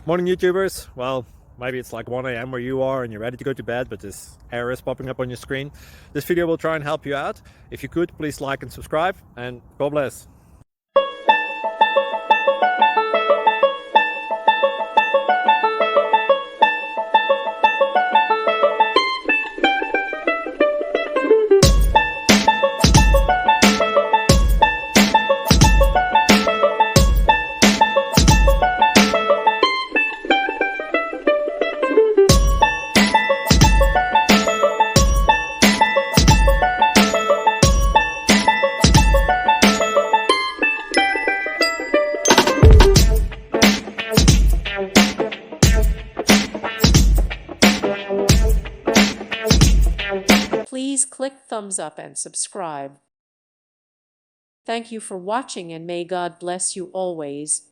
Morning, YouTubers. Well, maybe it's like 1 a.m. where you are and you're ready to go to bed, but this error is popping up on your screen. This video will try and help you out. If you could, please like and subscribe, and God bless. Please click thumbs up and subscribe. Thank you for watching, and may God bless you always.